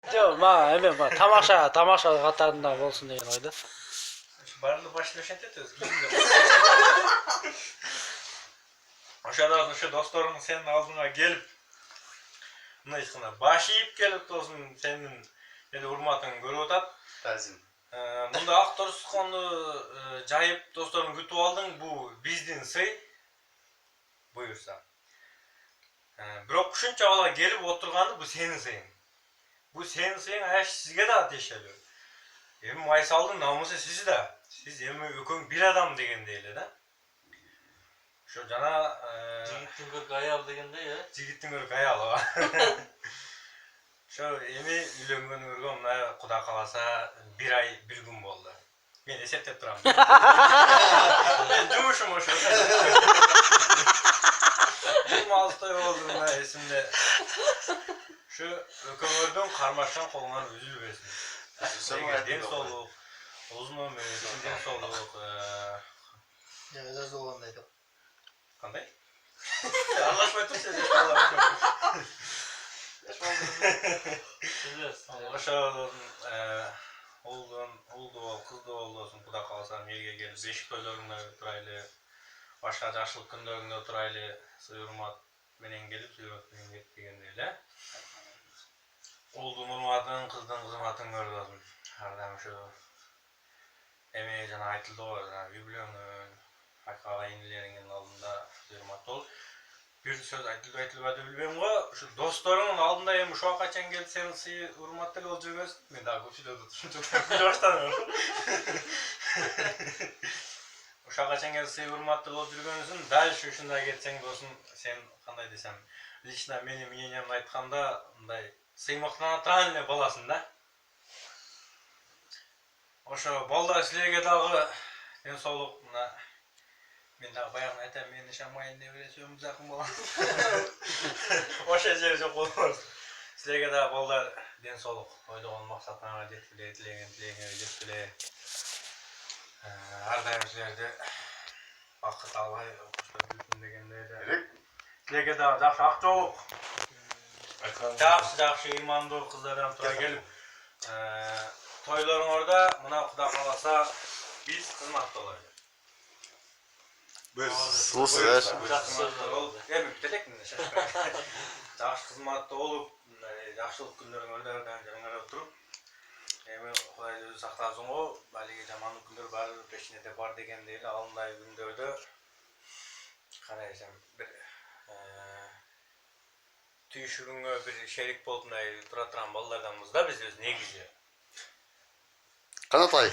Жоқ, эме тамаша катарында болсун деген ойда. Барлығы башында ошентет өзі. Ошадан ошо досторың сенин алдыңа келип, мындай айтканда баш ийип келип тосын сенин урматың көрүп атат. Тазим. Мында ак торсуконду жайып досторун күтүп алдың, бу биздин сый. Буюрса. Бирок ушунча бала келип отурганы бу сенин сыйың. Бу сенин сыйың аяш сизге да тиешелүү. Эми Майсалдын намысы сиз да. Сиз эми экөөң бир адам дегендей эле да. Ошо жана Жигиттин көркү аял дегендей, жигиттин көркү аял ооба. Ошо эми үйлөнгөнүңөргө мына Кудай кааласа 1 ай 1 күн болду. Мен эсептеп турам. Мен жумушум ошо. Алыстай болду мына эсимде. Ошо экөөңөрдүн кармашкан колуңан үзүлбөсүн. Ден соолук, узун өмүр, ден соолук. Жаза болгондой деп. Кандай? Аралашпай турсуз эч балдар. Ошо улду бол, кызды болдусун, Кудай кааласа мээге келип, бешик тойлоруңда турайлы, башка жакшылык күндөрүңдө турайлы, сый урмат менен келип, сүйлөп менен кет дегендей эле. Улдун урматын, кыздын кызматын көрдүм. Ар дайым ошо эми жана айтылды го, үйлөнгөн, акага-инилериңдин алдында урмат болуп. Бир сөз айтылбайды билбейм го. Ушу досторуңдун алдында эми ушуга качан келип сен сый урмат деле болуп жүрбөсүң. Мен дагы көп сүйлөп турчумчу күлө баштадым. Ушуга качан келип сый урмат деле болуп жүргөнсүң. Дальше ушундай кетсең досум, сен кандай десем, лично менин мнениемди айтканда, мындай сыймыктана турган эле баласың да. Ошо балдар силерге дагы ден соолук, мына мен дагы баягы айтам, мени шамайын деп эле өмүр жакын балам. Ошо жери жок болбос. Силерге дагы балдар ден соолук, ойдогон максатыңарга жеткиле, тилеген тилегиңерге жеткиле. Ар дайым силерди бакыт албай окуштап дегендей эле. Силерге дагы жакшы акчолук, жакшы ыймандуу кыздардан тура келип, тойлоруңарда мына Кудай кааласа биз кызматта бололу. Слушай, Жакшы сөздөр болду. Эми бүтелек мына шашпай. Жакшы кызматта болуп, жакшылык күндөрүңөрдө жаныңарда туруп, эми Кудай өзү сактасын го, балиги жамандык күндөр баары пешинеде бар дегендей эле, алындай күндөрдө кандай десем, бир түйшүгүңө бир шерик болуп мындай тура турган балдарданбыз да биз өзү негизи. Канатай.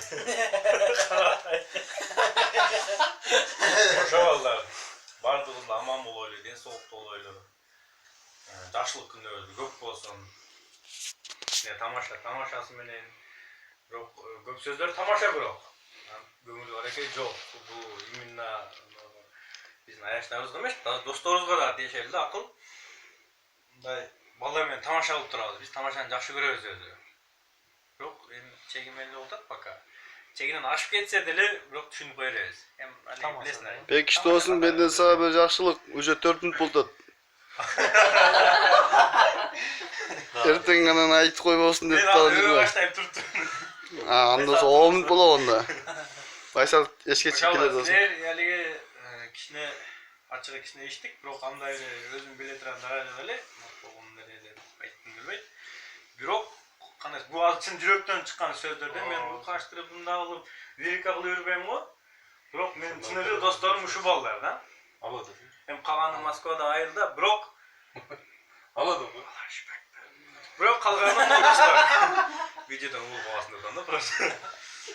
Ошо балдар бардыгыбыз аман болойлу, ден соолуктуу болойлу. Жакшылык күндөрүбүз көп болсун. Тамашасы менен, бирок көп сөздөр тамаша бирок. Көңүл баракет жок. Бул именно биздин аяштарыбызга эмес, досторубузга да тиешелүү да акыл. Мындай балдар менен тамаша кылып турабыз. Биз тамашаны жакшы көрөбүз өзү. Бирок эми чегимелүү болуп атат пока. Чегинен ашып кетсе деле, бирок түшүнүп кое беребиз. Эми али билесиңер. Пек иште болсун, бенден сага бир жакшылык. Уже 4 мүнөт болот. Эртең гана айтып койбосун деп Мен жүрбөйм. баштайм туруп. Анда 10 мүнөт болгондо. Байсал эшке чыгып келет болсун. Силер алиги кичине ачык кичине эчтик, бирок андай өзүм биле турган даражада эле, болгондор эле айттым билбейт. Бирок кандай бул чын жүрөктөн чыккан сөздөрдөн мен укаштырып мындай кылып лирика кылып жүрбөйм го. Бирок менин чын эле досторум ушу балдар да. Алады. Эми калганы Москвада айылда, бирок Алады го. бирок калганы достор. Видеодон угуп каласың деп да просто.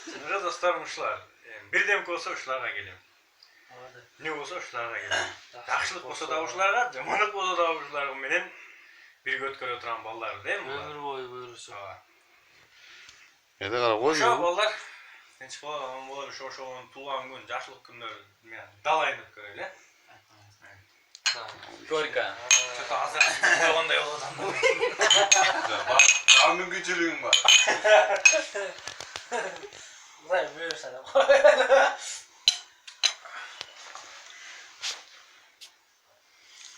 Чын эле досторум ушулар. Бирдемке болсо ушуларга келем. Не болсо ушуларга келем. Жакшылык болсо да ушуларга, жамандык болсо да ушуларга менен бирге өткөрө турган балдар да эми. Өмүр бою буюрса. Эде кара кой. Ошо балдар тынч болот, ошонун туулган күн, жакшылык күндөр менен далайын өткөрөлү. Горько. Чөтө азыр койгондой болот анда. Бар мүмкүнчүлүгүң бар. Кудай буюрса деп.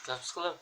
Запись кылып.